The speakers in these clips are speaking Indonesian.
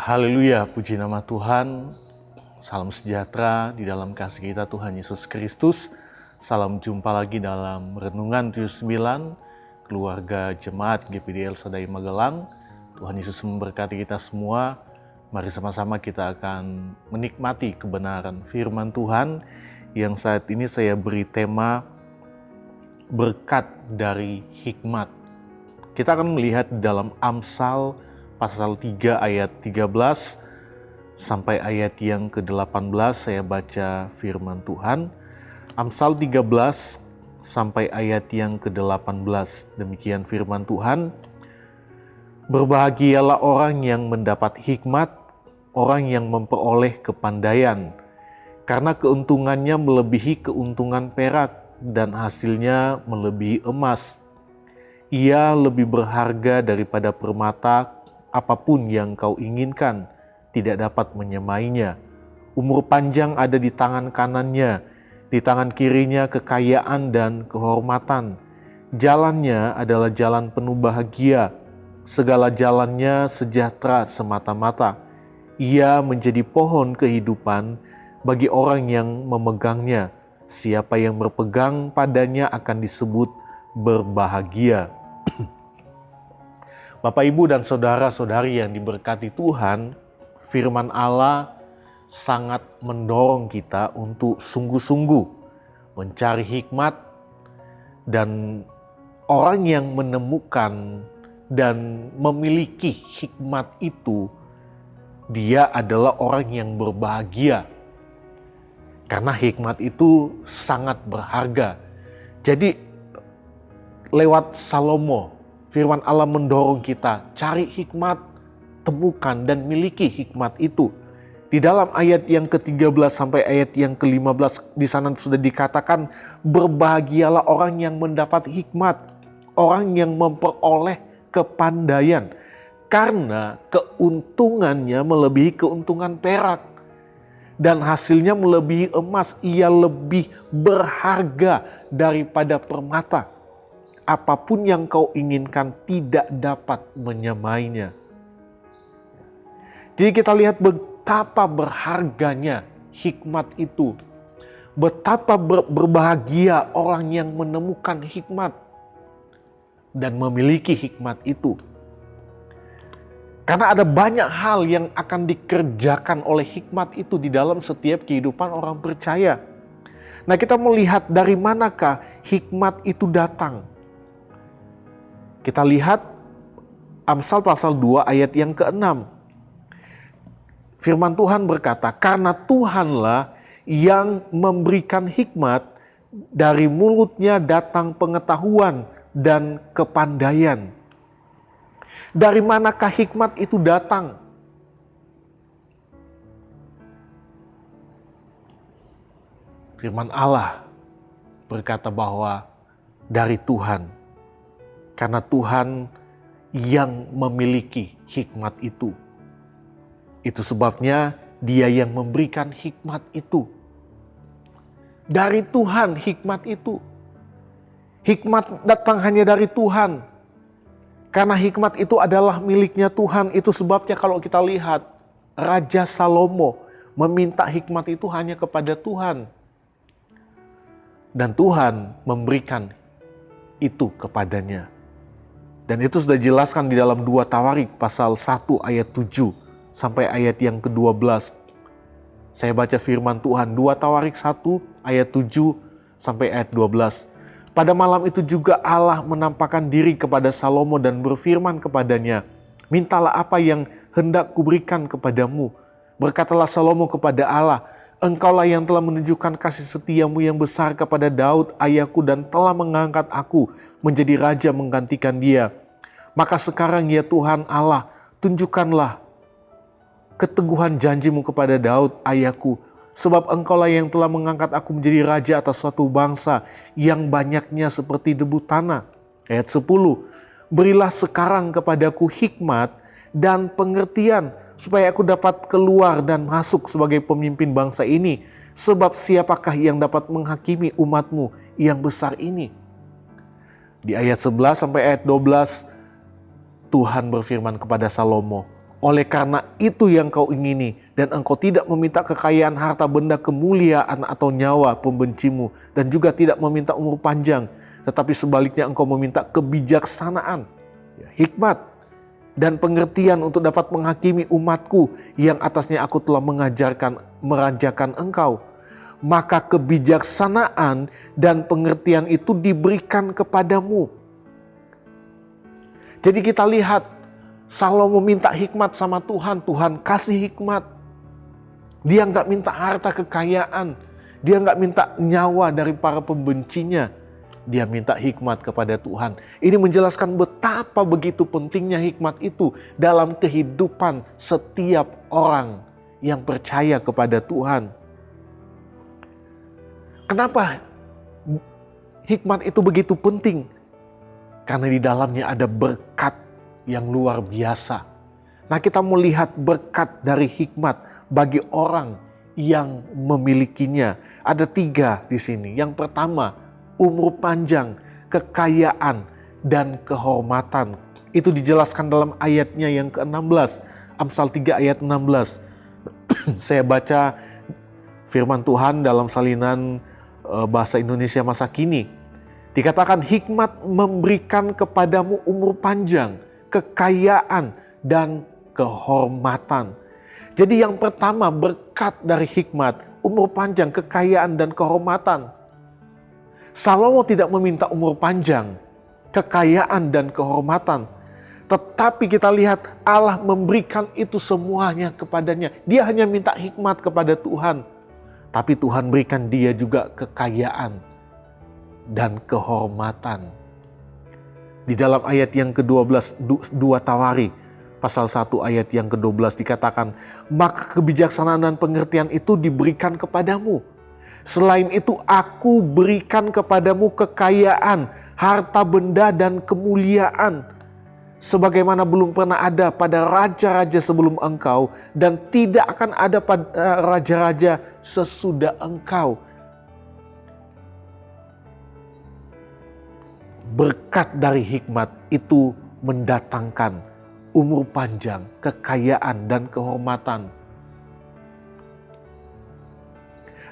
Haleluya, puji nama Tuhan. Salam sejahtera di dalam kasih kita Tuhan Yesus Kristus. Salam jumpa lagi dalam Renungan 79, keluarga jemaat GPDL Sadai Magelang. Tuhan Yesus memberkati kita semua. Mari sama-sama kita akan menikmati kebenaran firman Tuhan yang saat ini saya beri tema berkat dari hikmat. Kita akan melihat dalam Amsal pasal 3 ayat 13 sampai ayat yang ke-18. Saya baca firman Tuhan. Amsal 13 sampai ayat yang ke-18. Demikian firman Tuhan. Berbahagialah orang yang mendapat hikmat, orang yang memperoleh kepandaian, karena keuntungannya melebihi keuntungan perak dan hasilnya melebihi emas. Ia lebih berharga daripada permata. Apapun yang kau inginkan tidak dapat menyamainya. Umur panjang ada di tangan kanannya, di tangan kirinya kekayaan dan kehormatan. Jalannya adalah jalan penuh bahagia, segala jalannya sejahtera semata-mata. Ia menjadi pohon kehidupan bagi orang yang memegangnya. Siapa yang berpegang padanya akan disebut berbahagia. Bapak, Ibu, dan saudara-saudari yang diberkati Tuhan, firman Allah sangat mendorong kita untuk sungguh-sungguh mencari hikmat, dan orang yang menemukan dan memiliki hikmat itu, dia adalah orang yang berbahagia. Karena hikmat itu sangat berharga. Jadi lewat Salomo, firman Allah mendorong kita cari hikmat, temukan dan miliki hikmat itu. Di dalam ayat yang ke-13 sampai ayat yang ke-15 di sana sudah dikatakan, berbahagialah orang yang mendapat hikmat, orang yang memperoleh kepandaian, karena keuntungannya melebihi keuntungan perak dan hasilnya melebihi emas. Ia lebih berharga daripada permata. Apapun yang kau inginkan tidak dapat menyamainya. Jadi kita lihat betapa berharganya hikmat itu. Betapa berbahagia orang yang menemukan hikmat dan memiliki hikmat itu. Karena ada banyak hal yang akan dikerjakan oleh hikmat itu di dalam setiap kehidupan orang percaya. Nah, kita melihat dari manakah hikmat itu datang. Kita lihat Amsal pasal 2 ayat yang ke-6. Firman Tuhan berkata, karena Tuhanlah yang memberikan hikmat, dari mulutnya datang pengetahuan dan kepandaian. Dari manakah hikmat itu datang? Firman Allah berkata bahwa dari Tuhan. Karena Tuhan yang memiliki hikmat itu. Itu sebabnya Dia yang memberikan hikmat itu. Dari Tuhan hikmat itu. Hikmat datang hanya dari Tuhan. Karena hikmat itu adalah miliknya Tuhan. Itu sebabnya kalau kita lihat Raja Salomo meminta hikmat itu hanya kepada Tuhan. Dan Tuhan memberikan itu kepadanya. Dan itu sudah dijelaskan di dalam 2 Tawarik pasal 1 ayat 7 sampai ayat yang ke-12. Saya baca firman Tuhan 2 Tawarik 1 ayat 7 sampai ayat 12. Pada malam itu juga Allah menampakkan diri kepada Salomo dan berfirman kepadanya, mintalah apa yang hendak kuberikan kepadamu. Berkatalah Salomo kepada Allah, engkaulah yang telah menunjukkan kasih setiamu yang besar kepada Daud ayahku dan telah mengangkat aku menjadi raja menggantikan dia. Maka sekarang ya Tuhan Allah, tunjukkanlah keteguhan janjimu kepada Daud ayahku. Sebab engkaulah yang telah mengangkat aku menjadi raja atas suatu bangsa yang banyaknya seperti debu tanah. Ayat 10, berilah sekarang kepadaku hikmat dan pengertian, supaya aku dapat keluar dan masuk sebagai pemimpin bangsa ini. Sebab siapakah yang dapat menghakimi umatmu yang besar ini? Di ayat 11 sampai ayat 12, Tuhan berfirman kepada Salomo, Oleh karena itu yang kau ingini, dan engkau tidak meminta kekayaan, harta benda, kemuliaan atau nyawa pembencimu, dan juga tidak meminta umur panjang, tetapi sebaliknya engkau meminta kebijaksanaan, hikmat, dan pengertian untuk dapat menghakimi umatku yang atasnya aku telah merajakan engkau. Maka kebijaksanaan dan pengertian itu diberikan kepadamu. Jadi kita lihat, Salomo minta hikmat sama Tuhan, Tuhan kasih hikmat. Dia nggak minta harta kekayaan, dia nggak minta nyawa dari para pembencinya. Dia minta hikmat kepada Tuhan. Ini menjelaskan betapa begitu pentingnya hikmat itu dalam kehidupan setiap orang yang percaya kepada Tuhan. Kenapa hikmat itu begitu penting? Karena di dalamnya ada berkat yang luar biasa. Nah, kita melihat berkat dari hikmat bagi orang yang memilikinya. Ada 3 di sini. Yang pertama, umur panjang, kekayaan, dan kehormatan. Itu dijelaskan dalam ayatnya yang ke-16. Amsal 3 ayat 16. Saya baca firman Tuhan dalam salinan bahasa Indonesia masa kini. Dikatakan hikmat memberikan kepadamu umur panjang, kekayaan, dan kehormatan. Jadi yang pertama berkat dari hikmat, umur panjang, kekayaan, dan kehormatan. Salomo tidak meminta umur panjang, kekayaan, dan kehormatan. Tetapi kita lihat Allah memberikan itu semuanya kepadanya. Dia hanya minta hikmat kepada Tuhan. Tapi Tuhan berikan dia juga kekayaan dan kehormatan. Di dalam ayat yang ke-12, 2 Tawari, pasal 1 ayat yang ke-12 dikatakan, maka kebijaksanaan dan pengertian itu diberikan kepadamu. Selain itu aku berikan kepadamu kekayaan, harta benda, dan kemuliaan. Sebagaimana belum pernah ada pada raja-raja sebelum engkau, dan tidak akan ada pada raja-raja sesudah engkau. Berkat dari hikmat itu mendatangkan umur panjang, kekayaan, dan kehormatan.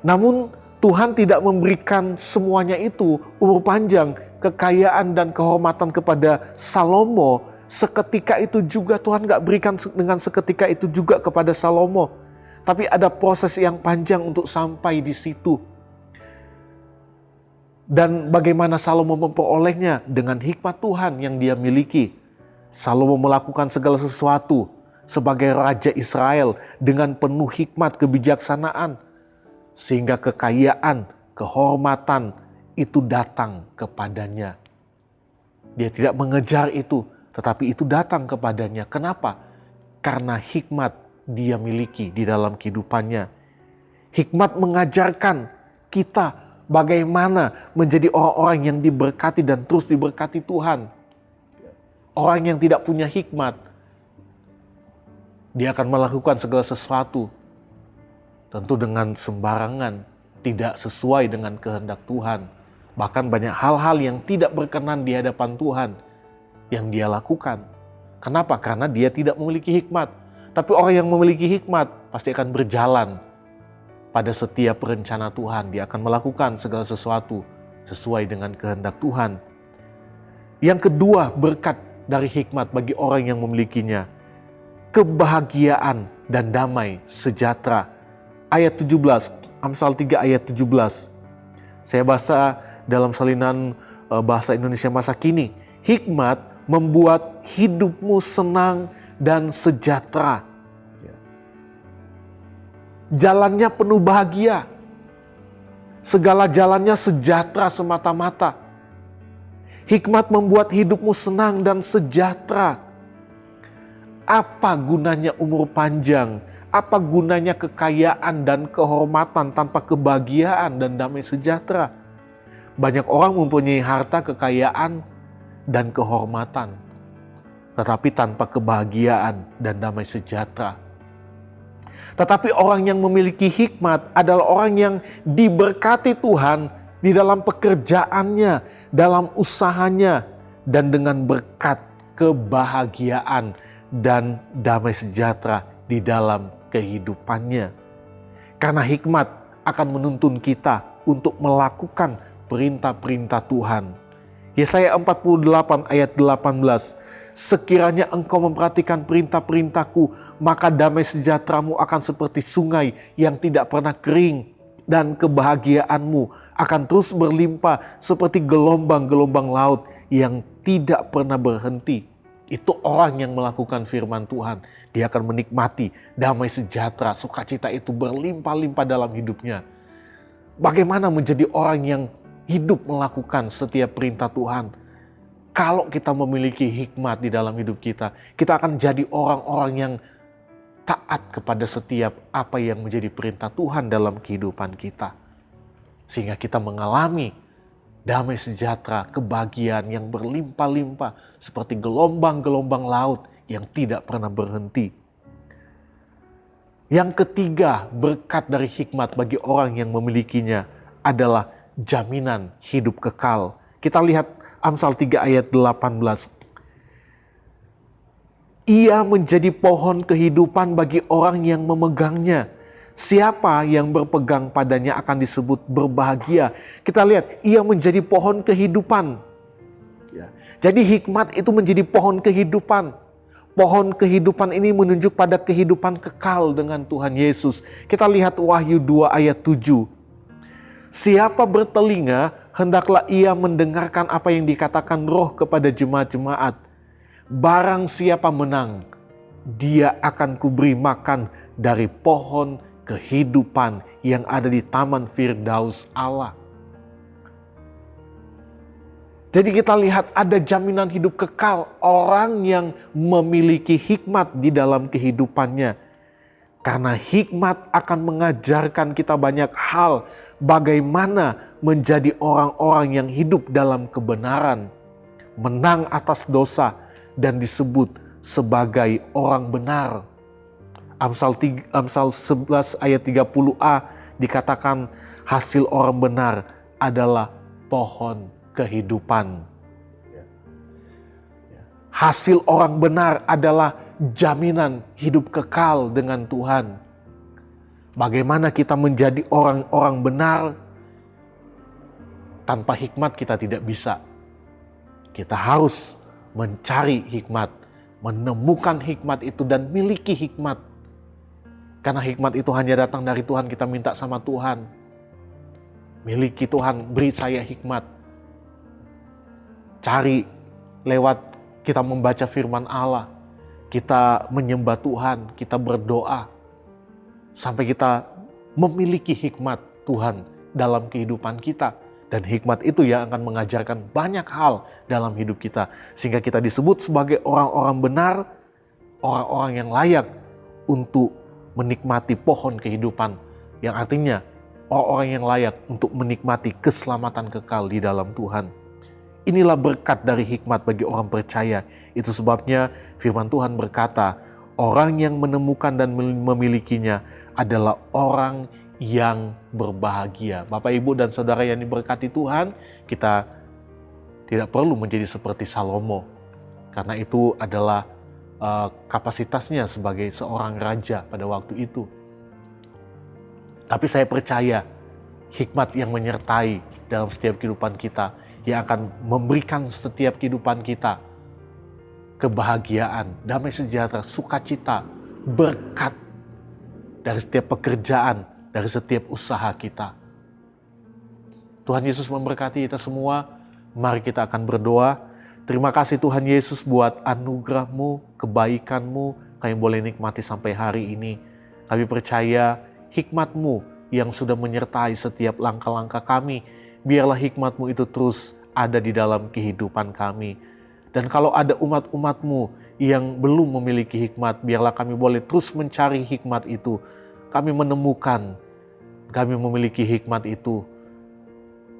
Namun Tuhan tidak memberikan semuanya itu, umur panjang, kekayaan, dan kehormatan kepada Salomo. Seketika itu juga Tuhan gak berikan dengan seketika itu juga kepada Salomo. Tapi ada proses yang panjang untuk sampai di situ. Dan bagaimana Salomo memperolehnya? Dengan hikmat Tuhan yang dia miliki. Salomo melakukan segala sesuatu sebagai Raja Israel dengan penuh hikmat kebijaksanaan. Sehingga kekayaan, kehormatan itu datang kepadanya. Dia tidak mengejar itu, tetapi itu datang kepadanya. Kenapa? Karena hikmat dia miliki di dalam kehidupannya. Hikmat mengajarkan kita bagaimana menjadi orang-orang yang diberkati dan terus diberkati Tuhan. Orang yang tidak punya hikmat, dia akan melakukan segala sesuatu tentu dengan sembarangan, tidak sesuai dengan kehendak Tuhan. Bahkan banyak hal-hal yang tidak berkenan di hadapan Tuhan yang dia lakukan. Kenapa? Karena dia tidak memiliki hikmat. Tapi orang yang memiliki hikmat pasti akan berjalan pada setiap rencana Tuhan. Dia akan melakukan segala sesuatu sesuai dengan kehendak Tuhan. Yang kedua, berkat dari hikmat bagi orang yang memilikinya. Kebahagiaan dan damai sejahtera. Ayat 17, Amsal 3 ayat 17. Saya baca dalam salinan bahasa Indonesia masa kini. Hikmat membuat hidupmu senang dan sejahtera. Jalannya penuh bahagia. Segala jalannya sejahtera semata-mata. Hikmat membuat hidupmu senang dan sejahtera. Apa gunanya umur panjang? Apa gunanya kekayaan dan kehormatan tanpa kebahagiaan dan damai sejahtera? Banyak orang mempunyai harta, kekayaan, dan kehormatan, tetapi tanpa kebahagiaan dan damai sejahtera. Tetapi orang yang memiliki hikmat adalah orang yang diberkati Tuhan di dalam pekerjaannya, dalam usahanya, dan dengan berkat kebahagiaan dan damai sejahtera di dalam kehidupannya. Karena hikmat akan menuntun kita untuk melakukan perintah-perintah Tuhan. Yesaya 48 ayat 18, sekiranya engkau memperhatikan perintah-perintahku, maka damai sejahteramu akan seperti sungai yang tidak pernah kering, dan kebahagiaanmu akan terus berlimpah seperti gelombang-gelombang laut yang tidak pernah berhenti. Itu orang yang melakukan firman Tuhan. Dia akan menikmati damai sejahtera, sukacita itu berlimpah-limpah dalam hidupnya. Bagaimana menjadi orang yang hidup melakukan setiap perintah Tuhan? Kalau kita memiliki hikmat di dalam hidup kita, kita akan jadi orang-orang yang taat kepada setiap apa yang menjadi perintah Tuhan dalam kehidupan kita. Sehingga kita mengalami damai sejahtera, kebahagiaan yang berlimpah-limpah seperti gelombang-gelombang laut yang tidak pernah berhenti. Yang ketiga, berkat dari hikmat bagi orang yang memilikinya adalah jaminan hidup kekal. Kita lihat Amsal 3 ayat 18. Ia menjadi pohon kehidupan bagi orang yang memegangnya. Siapa yang berpegang padanya akan disebut berbahagia. Kita lihat, ia menjadi pohon kehidupan. Ya. Jadi hikmat itu menjadi pohon kehidupan. Pohon kehidupan ini menunjuk pada kehidupan kekal dengan Tuhan Yesus. Kita lihat Wahyu 2 ayat 7. Siapa bertelinga, hendaklah ia mendengarkan apa yang dikatakan Roh kepada jemaat-jemaat. Barang siapa menang, dia akan kuberi makan dari pohon kehidupan yang ada di Taman Firdaus Allah. Jadi kita lihat ada jaminan hidup kekal orang yang memiliki hikmat di dalam kehidupannya. Karena hikmat akan mengajarkan kita banyak hal bagaimana menjadi orang-orang yang hidup dalam kebenaran, menang atas dosa, dan disebut sebagai orang benar. Amsal 11 ayat 30a dikatakan hasil orang benar adalah pohon kehidupan. Hasil orang benar adalah jaminan hidup kekal dengan Tuhan. Bagaimana kita menjadi orang-orang benar? Tanpa hikmat kita tidak bisa. Kita harus mencari hikmat, menemukan hikmat itu dan miliki hikmat. Karena hikmat itu hanya datang dari Tuhan, kita minta sama Tuhan. Miliki Tuhan, beri saya hikmat. Cari lewat kita membaca firman Allah. Kita menyembah Tuhan, kita berdoa. Sampai kita memiliki hikmat Tuhan dalam kehidupan kita. Dan hikmat itu yang akan mengajarkan banyak hal dalam hidup kita. Sehingga kita disebut sebagai orang-orang benar, orang-orang yang layak untuk menikmati pohon kehidupan. Yang artinya orang-orang yang layak untuk menikmati keselamatan kekal di dalam Tuhan. Inilah berkat dari hikmat bagi orang percaya. Itu sebabnya firman Tuhan berkata, orang yang menemukan dan memilikinya adalah orang yang berbahagia. Bapak, Ibu, dan Saudara yang diberkati Tuhan, kita tidak perlu menjadi seperti Salomo. Karena itu adalah kapasitasnya sebagai seorang raja pada waktu itu. Tapi saya percaya hikmat yang menyertai dalam setiap kehidupan kita, yang akan memberikan setiap kehidupan kita kebahagiaan, damai sejahtera, sukacita, berkat dari setiap pekerjaan, dari setiap usaha kita. Tuhan Yesus memberkati kita semua. Mari kita akan berdoa. Terima kasih Tuhan Yesus buat anugerah-Mu, kebaikan-Mu, kami boleh nikmati sampai hari ini. Kami percaya hikmat-Mu yang sudah menyertai setiap langkah-langkah kami. Biarlah hikmat-Mu itu terus ada di dalam kehidupan kami. Dan kalau ada umat-umat-Mu yang belum memiliki hikmat, biarlah kami boleh terus mencari hikmat itu. Kami menemukan, kami memiliki hikmat itu.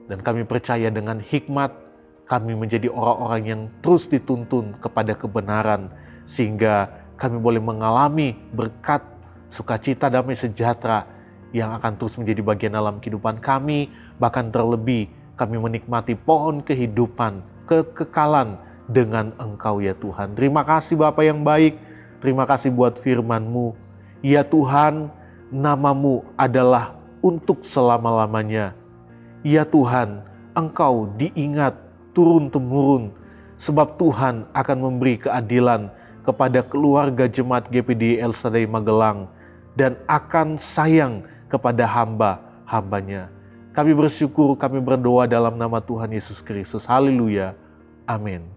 Dan kami percaya dengan hikmat, kami menjadi orang-orang yang terus dituntun kepada kebenaran. Sehingga kami boleh mengalami berkat, sukacita, damai sejahtera yang akan terus menjadi bagian dalam kehidupan kami. Bahkan terlebih, kami menikmati pohon kehidupan, kekekalan dengan Engkau ya Tuhan. Terima kasih Bapa yang baik, terima kasih buat firman-Mu. Ya Tuhan, nama-Mu adalah untuk selama-lamanya. Ya Tuhan, Engkau diingat turun-temurun, sebab Tuhan akan memberi keadilan kepada keluarga jemaat GPD El Shaddai Magelang dan akan sayang kepada hamba-hambanya. Kami bersyukur, kami berdoa dalam nama Tuhan Yesus Kristus. Haleluya. Amin.